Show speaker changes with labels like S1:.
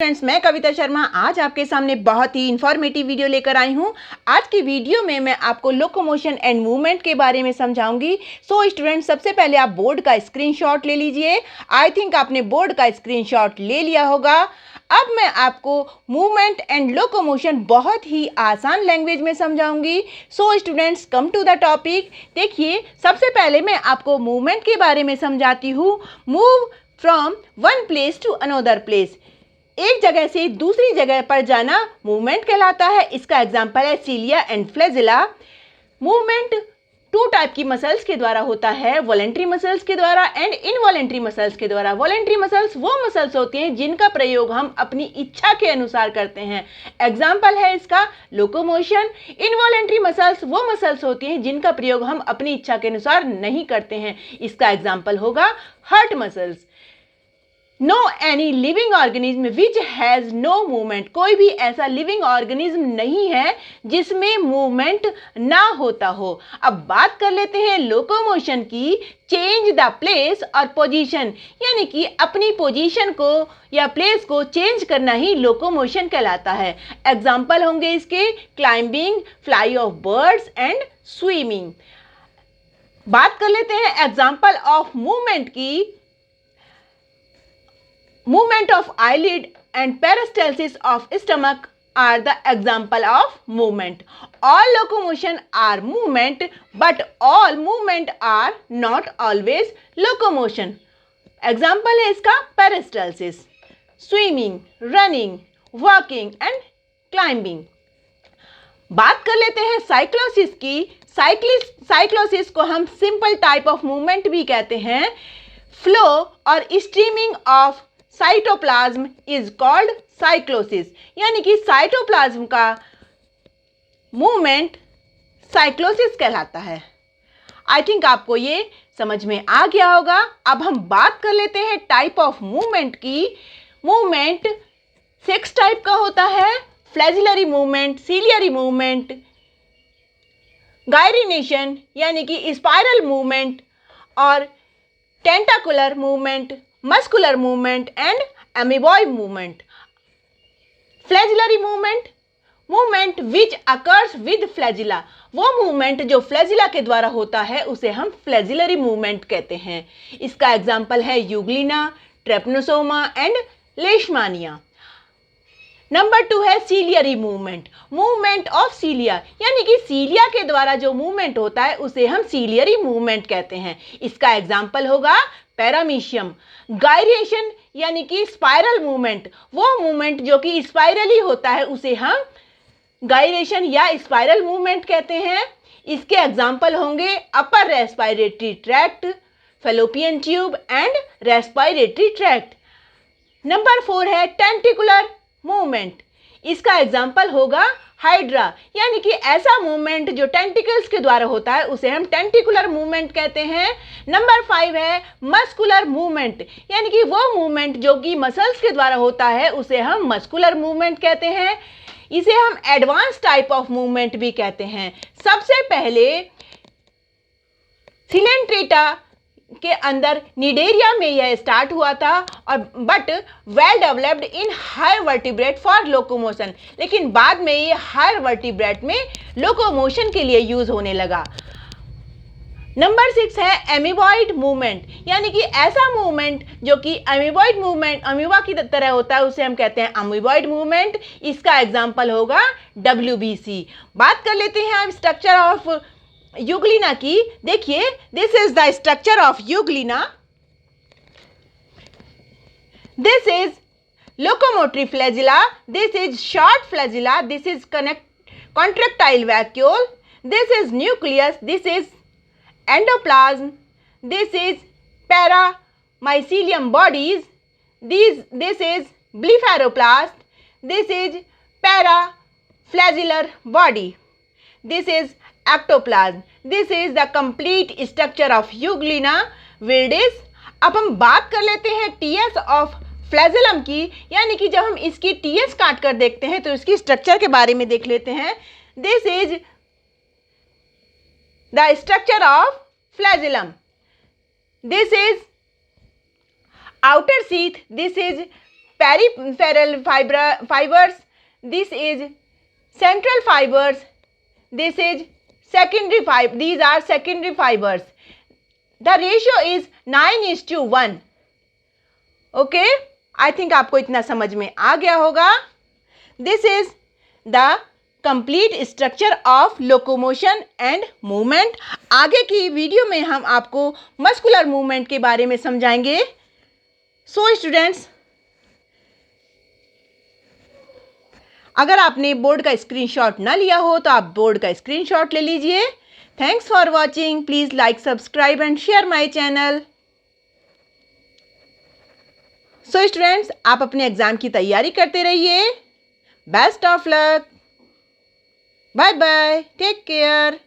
S1: Friends, मैं कविता शर्मा आज आपके सामने बहुत ही इंफॉर्मेटिव वीडियो लेकर आई हूं। आज की वीडियो में मैं आपको लोकोमोशन एंड मूवमेंट के बारे में समझाऊंगी। सो स्टूडेंट्स, सबसे पहले आप बोर्ड का स्क्रीनशॉट ले लीजिए। आई थिंक आपने बोर्ड का स्क्रीनशॉट ले लिया होगा। अब मैं आपको मूवमेंट एंड लोकोमोशन बहुत ही आसान लैंग्वेज में समझाऊंगी। So students, come to the topic. देखिए, सबसे पहले मैं आपको मूवमेंट के बारे में समझाती हूँ। Move from one place to another place, एक जगह से दूसरी जगह पर जाना मूवमेंट कहलाता है। इसका एग्जाम्पल है cilia and flagella. Movement two type की मसल्स के द्वारा होता है, वॉलेंट्री मसल्स के द्वारा एंड इनवॉलेंट्री मसल्स के द्वारा। वॉलेंट्री मसल्स वो मसल्स होती हैं जिनका प्रयोग हम अपनी इच्छा के अनुसार करते हैं। एग्जाम्पल है इसका लोकोमोशन। इनवॉलेंट्री मसल्स वो मसल्स होती हैं जिनका प्रयोग हम अपनी इच्छा के अनुसार नहीं करते हैं। इसका एग्जाम्पल होगा heart muscles. No any living organism which has no movement, कोई भी ऐसा लिविंग ऑर्गेनिज्म नहीं है जिसमें मूवमेंट ना होता हो। अब बात कर लेते हैं लोकोमोशन की। चेंज द प्लेस और पोजीशन, यानी कि अपनी पोजीशन को या प्लेस को चेंज करना ही लोकोमोशन कहलाता है। एग्जाम्पल होंगे इसके climbing, fly of birds and swimming. बात कर लेते हैं एग्जाम्पल ऑफ मूवमेंट की। Movement of eyelid and peristalsis of stomach are the example of movement. All locomotion are movement, but all movement are not always locomotion. Example है इसका peristalsis, swimming, running, walking and climbing. बात कर लेते हैं cyclosis की। Cyclosis को हम simple type of movement भी कहते हैं। फ्लो और streaming of cytoplasm is called cyclosis, यानी कि साइटोप्लाज्म का मूवमेंट साइक्लोसिस कहलाता है। आई थिंक आपको ये समझ में आ गया होगा। अब हम बात कर लेते हैं टाइप ऑफ मूवमेंट की। मूवमेंट 6 टाइप का होता है। Flagellary movement, ciliary movement, gyrination यानी कि स्पाइरल मूवमेंट, और tentacular movement, muscular movement and amoeboid movement. Flagellary movement which occurs with flagella, वो मूवमेंट जो फ्लैजिला के द्वारा होता है उसे हम फ्लैजिलरी मूवमेंट कहते हैं। इसका एग्जाम्पल है यूग्लिना, ट्रेपनोसोमा एंड लेशमानिया। नंबर 2 है सीलियरी मूवमेंट ऑफ सीलिया, यानी कि सीलिया के द्वारा जो मूवमेंट होता है उसे हम सीलियरी मूवमेंट कहते हैं। इसका एग्जाम्पल होगा पैरामीशियम। गायरेशन यानी कि स्पाइरल मूवमेंट, वो मूवमेंट जो कि स्पाइरली होता है उसे हम गायरेशन या स्पाइरल मूवमेंट कहते हैं। इसके एग्जाम्पल होंगे upper respiratory tract, fallopian tube and respiratory tract. Number 4 है टेंटिकुलर मूवमेंट। इसका एग्जाम्पल होगा हाइड्रा, यानी कि ऐसा मूवमेंट जो टेंटिकल्स के द्वारा होता है उसे हम टेंटिकुलर मूवमेंट कहते हैं। नंबर 5 है मस्कुलर मूवमेंट, यानी कि वो मूवमेंट जो कि मसल्स के द्वारा होता है उसे हम मस्कुलर मूवमेंट कहते हैं। इसे हम एडवांस टाइप ऑफ मूवमेंट भी कहते हैं। सबसे पहले सिलेंट्रेटा के अंदर निडेरिया में यह स्टार्ट हुआ था, और but well developed in higher vertebrate for locomotion, लेकिन बाद में ये हायर वर्टिब्रेट में लोकोमोशन के लिए यूज होने लगा। नंबर 6 है एमीबॉइड मूवमेंट, यानी कि ऐसा मूवमेंट जो कि एमीबॉइड मूवमेंट अमीबा की तरह होता है उसे हम कहते हैं अमीबॉइड मूवमेंट। इसका एग्जाम्पल होगा WBC। बात कर लेते हैं अब स्ट्रक्चर ऑफ यूग्लिना की। देखिए, this is the structure of Euglena. This is locomotory flagella, this is short flagella, this is contractile vacuole, this is nucleus, this is endoplasm, this is paramycelium bodies, this is blepharoplast, this is paraflagellar body, this is ectoplasm. This is the complete structure of Euglena viridis. अब हम बात कर लेते हैं TS of flagellum की, यानी कि जब हम इसकी टीएस काट कर देखते हैं तो इसकी स्ट्रक्चर के बारे में देख लेते हैं। This is the structure of flagellum. This is outer sheath, this is peripheral fibers, this is central fibers, this is secondary fiber, these are secondary fibers. The ratio is 9:1. Okay, I think आपको इतना समझ में आ गया होगा. This is the complete structure of locomotion and movement. आगे की video में हम आपको मस्कुलर मूवमेंट के बारे में समझाएंगे. सो स्टूडेंट्स, अगर आपने बोर्ड का स्क्रीनशॉट ना लिया हो तो आप बोर्ड का स्क्रीनशॉट ले लीजिए. Thanks for watching. Please like, subscribe and share my channel. So students, आप अपने एग्ज़ाम की तैयारी करते रहिए. Best of luck. Bye bye. Take care.